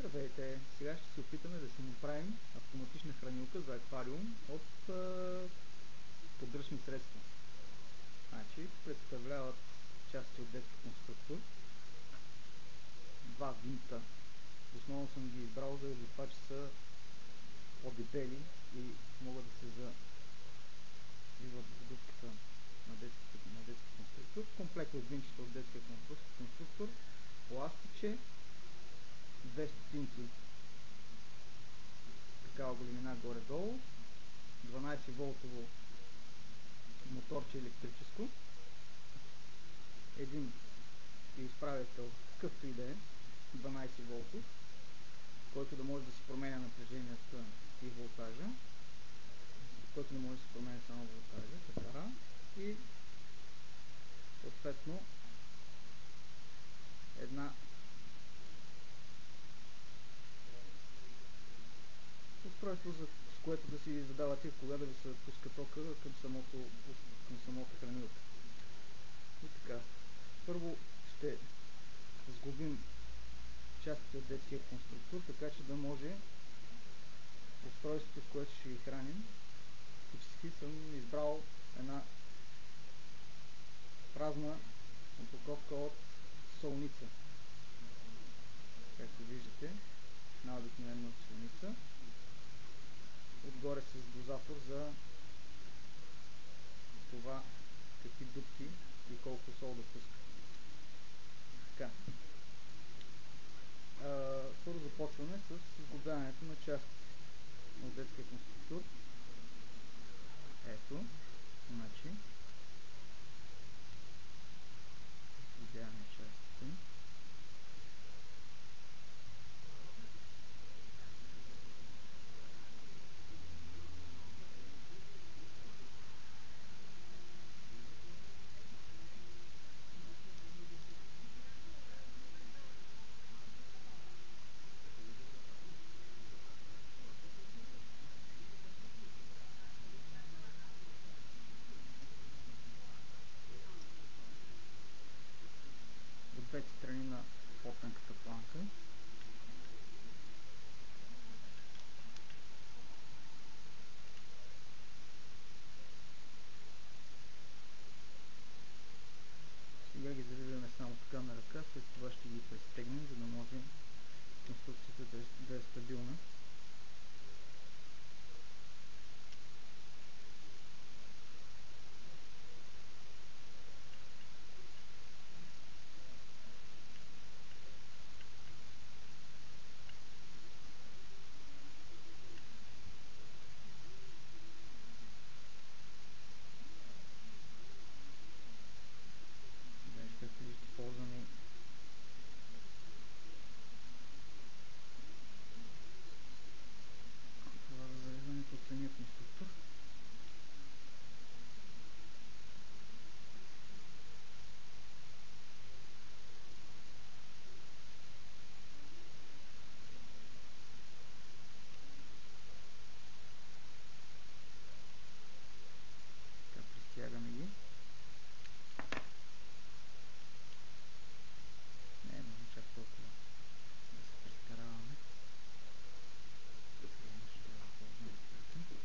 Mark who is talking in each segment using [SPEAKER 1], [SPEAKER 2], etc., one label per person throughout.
[SPEAKER 1] Здравейте! Сега ще се опитаме да си направим автоматична хранилка за аквариум от поддръчни средства. Значи, представляват части от детски конструктор, два винта. Основно съм ги избрал заради това, че са по-дебели и могат да се завиват в дупката на детски конструктор. Комплект от винчета от детския конструктор, ластиче, 2 стотинки такава големина горе-долу, 12 волтово моторче електрическо, един изправител, какъвто и да е, 12 волтов, който да може да си променя напреженията и волтажа, който не може да си променя само волтажа, така, и съответно една устройство, с което да си задавате кога да ви се пуска тока към самата хранилка. И така, първо ще сглобим частите от детския конструктор, така че да може устройството, с което ще ги храним. Фактически съм избрал една празна опаковка от солница. Както виждате, една обикновена солница. Отгоре с дозатор за това какви дупки и колко сол да пуска. Така. Първо започваме с сглобяването на част от детския конструктор. Ето, значи сглобяваме частите. От двете страни на по-тънката планка. Сега ги завиваме само така на ръка, след това ще ги пристегнем, за да може конструкцията да е стабилна. Както виждате, ползваме това за завиването от самия конструктор. Така, пристягаме ги. Не е нужно чак толкова да се престараваме. Ще трябва да ползваме твърдо.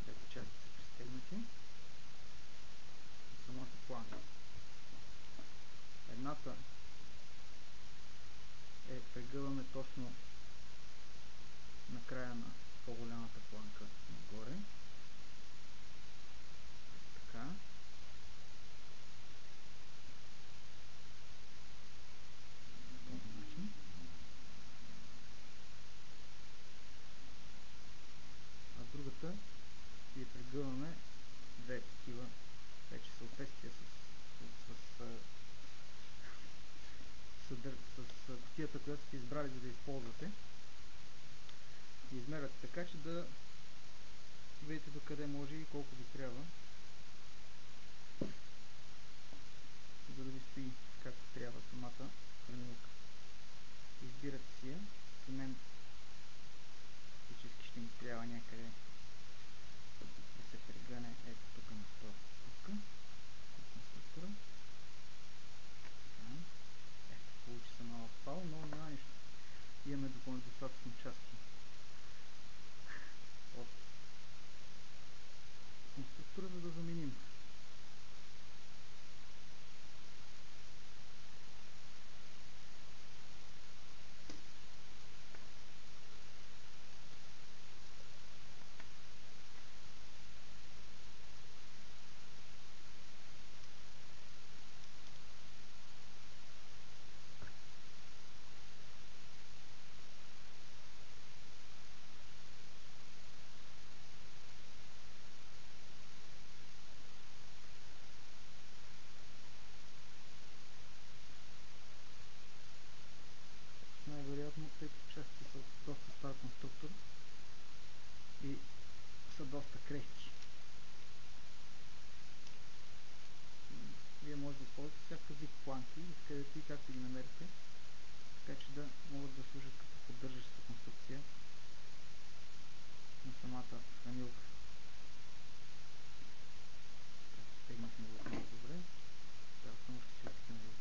[SPEAKER 1] Двете части са пристегнати от самата планка. Едната прегъваме точно на края на по-голямата планка нагоре. Така. По този начин. А другата и прегъваме две такива вече съответствия с кутията, която сте избрали, за да използвате. И измервате така, че да видите докъде може и колко ви трябва, за да ви стои както трябва самата хранилка. Избирате си я. При мен физически ще ми трябва някъде да се прегъне ето тук на този конструктора. Ето, получи се малък пал, но няма нищо. Имаме достатъчно части от конструктора, за да заменим. Най-вероятно, тъй като частите са от доста стар конструктор и са доста крехки. Вие може да използвате всякакъв вид планки, откъдето и както ги намерите, така че да могат да служат като поддържаща конструкция на самата хранилка. Стегнахме го отново добре. Сега само ще си опитаме да го